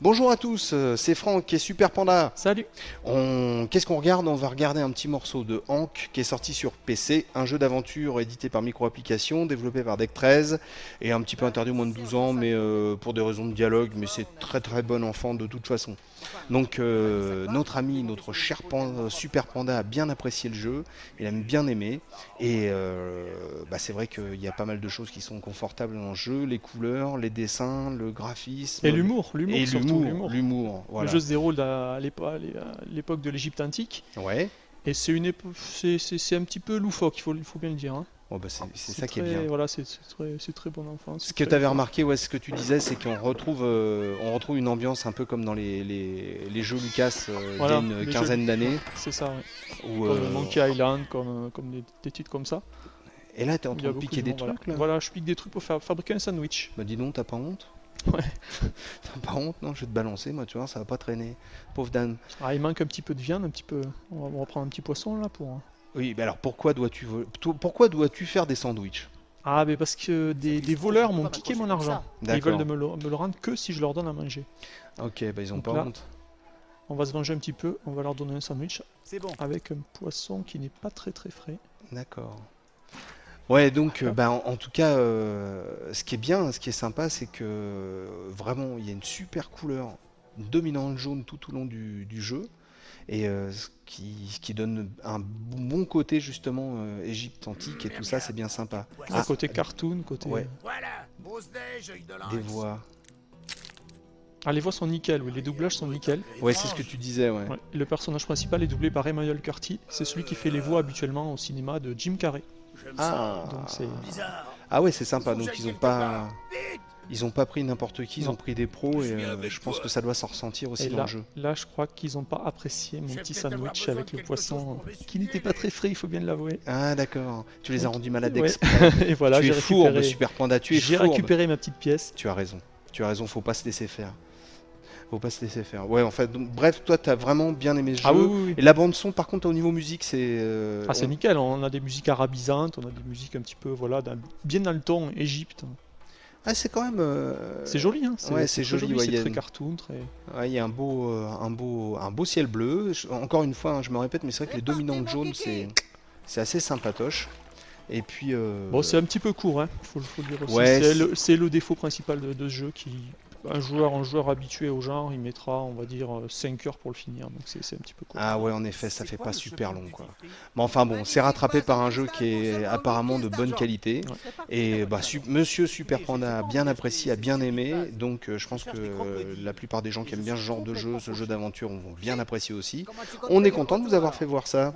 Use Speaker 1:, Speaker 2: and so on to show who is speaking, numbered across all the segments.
Speaker 1: Bonjour à tous, c'est Franck et Super Panda.
Speaker 2: Salut.
Speaker 1: Qu'est-ce qu'on regarde? On va regarder un petit morceau de Hank qui est sorti sur PC, un jeu d'aventure édité par Micro-Applications, développé par Deck 13 et un petit peu interdit aux moins de 12 ans, mais pour des raisons de dialogue, mais c'est très très bon enfant de toute façon. Donc notre ami, notre cher Super Panda a bien apprécié le jeu, il a bien aimé, et c'est vrai qu'il y a pas mal de choses qui sont confortables dans le jeu, les couleurs, les dessins, le graphisme...
Speaker 2: Et l'humour,
Speaker 1: l'humour, voilà.
Speaker 2: Le jeu se déroule à l'époque de l'Égypte antique.
Speaker 1: Ouais.
Speaker 2: Et c'est un petit peu loufoque, il faut bien le dire. Hein.
Speaker 1: Oh bah c'est ça qui est bien.
Speaker 2: Voilà, c'est très bon enfant.
Speaker 1: Ce que tu avais remarqué, ouais, ce que tu disais, c'est qu'on retrouve une ambiance un peu comme dans les jeux Lucas
Speaker 2: voilà,
Speaker 1: il y a une quinzaine d'années.
Speaker 2: C'est ça, ouais. Comme Monkey Island, comme des titres comme ça.
Speaker 1: Et là, t'es en train de piquer des trucs là.
Speaker 2: Voilà, je pique des trucs pour fabriquer un sandwich.
Speaker 1: Bah dis donc, t'as pas honte?
Speaker 2: Ouais.
Speaker 1: T'as pas honte? Non, je vais te balancer, moi, tu vois, ça va pas traîner. Pauvre dame.
Speaker 2: Ah, il manque un petit peu de viande, un petit peu. On va prendre un petit poisson là pour.
Speaker 1: Oui, mais alors pourquoi dois-tu faire des sandwichs?
Speaker 2: Ah, mais parce que des voleurs m'ont piqué mon argent. Ils veulent me le rendre que si je leur donne à manger.
Speaker 1: Ok, bah ils ont
Speaker 2: donc
Speaker 1: pas
Speaker 2: là,
Speaker 1: honte.
Speaker 2: On va se venger un petit peu, on va leur donner un sandwich
Speaker 3: bon.
Speaker 2: avec un poisson qui n'est pas très très frais.
Speaker 1: D'accord. Ouais, donc en tout cas, ce qui est bien, ce qui est sympa, c'est que vraiment il y a une super couleur dominant le jaune tout au long du jeu, et ce qui donne un bon côté justement Égypte antique et tout ça, c'est bien sympa.
Speaker 2: Côté cartoon, côté...
Speaker 1: Ouais.
Speaker 3: Voilà,
Speaker 1: Des voix.
Speaker 2: Ah, les voix sont nickel, oui, les doublages sont nickel.
Speaker 1: Ouais, c'est ce que tu disais, ouais.
Speaker 2: Ouais. Le personnage principal est doublé par Emmanuel Curti, c'est celui qui fait les voix habituellement au cinéma de Jim Carrey.
Speaker 1: Ah,
Speaker 2: donc c'est...
Speaker 1: Ah ouais, c'est sympa, donc ils ont pas pris n'importe qui, ils ont pris des pros, et je pense que ça doit s'en ressentir aussi dans le jeu.
Speaker 2: Là, je crois qu'ils ont pas apprécié mon petit sandwich avec le poisson qui n'était pas très frais, il faut bien l'avouer.
Speaker 1: Ah d'accord, tu les as rendus malades
Speaker 2: ouais.
Speaker 1: exprès.
Speaker 2: Et voilà,
Speaker 1: tu es fourbe, Super Panda, tu es fourbe.
Speaker 2: J'ai récupéré ma petite pièce.
Speaker 1: Tu as raison, faut pas se laisser faire. Faut pas se laisser faire. Ouais, en fait, donc, bref, toi, t'as vraiment bien aimé ce jeu.
Speaker 2: Oui.
Speaker 1: Et la bande son, par contre, au niveau musique, c'est...
Speaker 2: c'est nickel, on a des musiques arabisantes, on a des musiques un petit peu, voilà, bien dans le ton Égypte.
Speaker 1: Ah, c'est quand même...
Speaker 2: C'est joli, hein.
Speaker 1: C'est joli,
Speaker 2: c'est très cartoon, très...
Speaker 1: Ouais, il y a un beau ciel bleu. Encore une fois, hein, je me répète, mais c'est vrai que les dominantes jaunes, c'est assez sympatoche. Et puis...
Speaker 2: Bon, c'est un petit peu court, hein, faut le dire aussi.
Speaker 1: Ouais,
Speaker 2: c'est le défaut principal de ce jeu qui... Un joueur habitué au genre, il mettra, on va dire, 5 heures pour le finir, donc c'est un petit peu court.
Speaker 1: Ah ouais, en effet, ça fait pas super long, quoi. Mais enfin bon, c'est rattrapé par un jeu qui est apparemment de bonne qualité. Ouais. Et Monsieur Super Panda a bien apprécié, a bien aimé, donc je pense que la plupart des gens qui aiment bien ce genre de jeu, ce jeu d'aventure, vont bien apprécier aussi. On est content de vous avoir fait voir ça.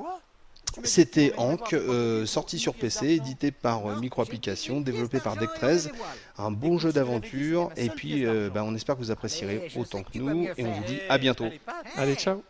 Speaker 1: C'était Hank, sorti sur PC, édité par Micro-Applications, développé par Deck 13. Un bon jeu d'aventure, et puis on espère que vous apprécierez autant que nous, et on vous dit à bientôt.
Speaker 2: Allez, ciao.